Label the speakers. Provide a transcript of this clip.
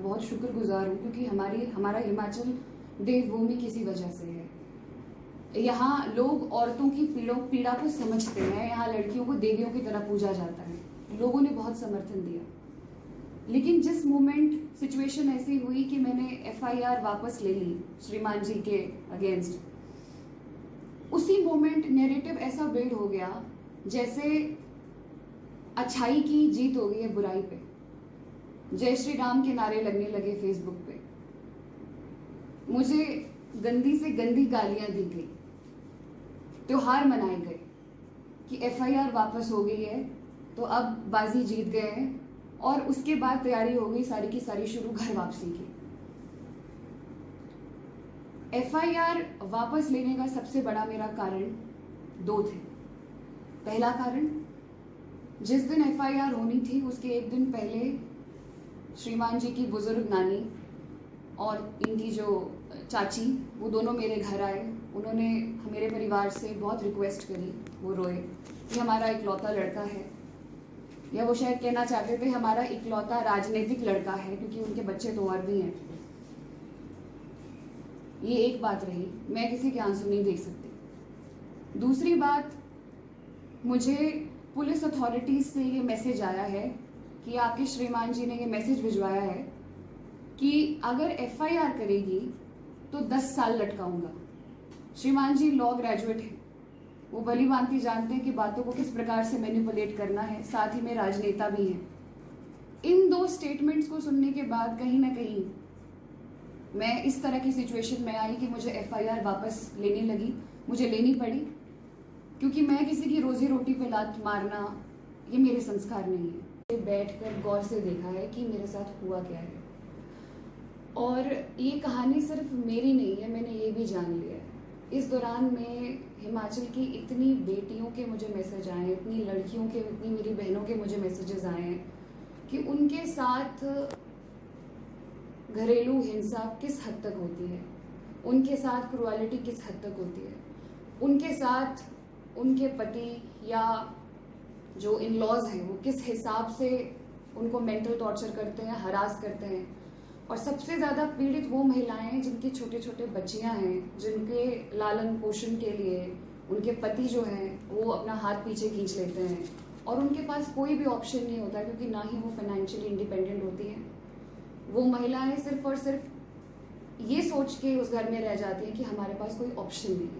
Speaker 1: मैं बहुत शुक्रगुजार हूँ, क्योंकि हमारा हिमाचल देवभूमि किसी वजह से है। यहाँ लोग औरतों की पीड़ा को समझते हैं। यहाँ लड़कियों को देवियों की तरह पूजा जाता है। लोगों ने बहुत समर्थन दिया, लेकिन जिस मोमेंट सिचुएशन ऐसी हुई कि मैंने एफआईआर वापस ले ली श्रीमान जी के अगेंस्ट, उसी मोमेंट नैरेटिव ऐसा बिल्ड हो गया जैसे अच्छाई की जीत हो गई है बुराई पे। जय श्री राम के नारे लगने लगे फेसबुक पे, मुझे गंदी से गंदी गालियां दी गई, त्योहार मनाए गए कि एफआईआर वापस हो गई है तो अब बाजी जीत गए हैं, और उसके बाद तैयारी हो गई सारी की सारी शुरू घर वापसी की। एफआईआर वापस लेने का सबसे बड़ा मेरा कारण दो थे। पहला कारण, जिस दिन एफआईआर होनी थी उसके एक दिन पहले श्रीमान जी की बुजुर्ग नानी और इनकी जो चाची, वो दोनों मेरे घर आए। उन्होंने मेरे परिवार से बहुत रिक्वेस्ट करी, वो रोए कि हमारा इकलौता लड़का है, या वो शायद कहना चाहते थे हमारा इकलौता राजनीतिक लड़का है, क्योंकि उनके बच्चे तो और भी हैं। ये एक बात रही, मैं किसी के आंसू नहीं देख सकती। दूसरी बात, मुझे पुलिस अथॉरिटीज से ये मैसेज आया है कि आपके श्रीमान जी ने ये मैसेज भिजवाया है कि अगर एफआईआर करेगी तो 10 साल लटकाऊंगा। श्रीमान जी लॉ ग्रेजुएट हैं, वो भली भांति जानते हैं कि बातों को किस प्रकार से मैनिपुलेट करना है, साथ ही में राजनेता भी हैं। इन दो स्टेटमेंट्स को सुनने के बाद कहीं ना कहीं मैं इस तरह की सिचुएशन में आई कि मुझे एफआईआर वापस लेने लगी, मुझे लेनी पड़ी, क्योंकि मैं किसी की रोजी रोटी पे लात मारना ये मेरे संस्कार नहीं है। बैठकर गौर से देखा है कि मेरे साथ हुआ क्या है, और ये कहानी सिर्फ मेरी नहीं है, मैंने ये भी जान लिया है। इस दौरान में हिमाचल की इतनी बेटियों के मुझे मैसेज आए हैं, इतनी लड़कियों के, इतनी मेरी बहनों के मुझे मैसेजेस आए हैं कि उनके साथ घरेलू हिंसा किस हद तक होती है, उनके साथ क्रूअलिटी किस हद तक होती है, उनके साथ उनके पति या जो इन लॉज हैं वो किस हिसाब से उनको मेंटल टॉर्चर करते हैं, हरास करते हैं। और सबसे ज़्यादा पीड़ित वो महिलाएं हैं जिनके छोटे छोटे बच्चियां हैं, जिनके लालन पोषण के लिए उनके पति जो हैं वो अपना हाथ पीछे खींच लेते हैं, और उनके पास कोई भी ऑप्शन नहीं होता, क्योंकि ना ही वो फाइनेंशियली इंडिपेंडेंट होती हैं। वो महिलाएं सिर्फ और सिर्फ ये सोच के उस घर में रह जाती हैं कि हमारे पास कोई ऑप्शन नहीं है।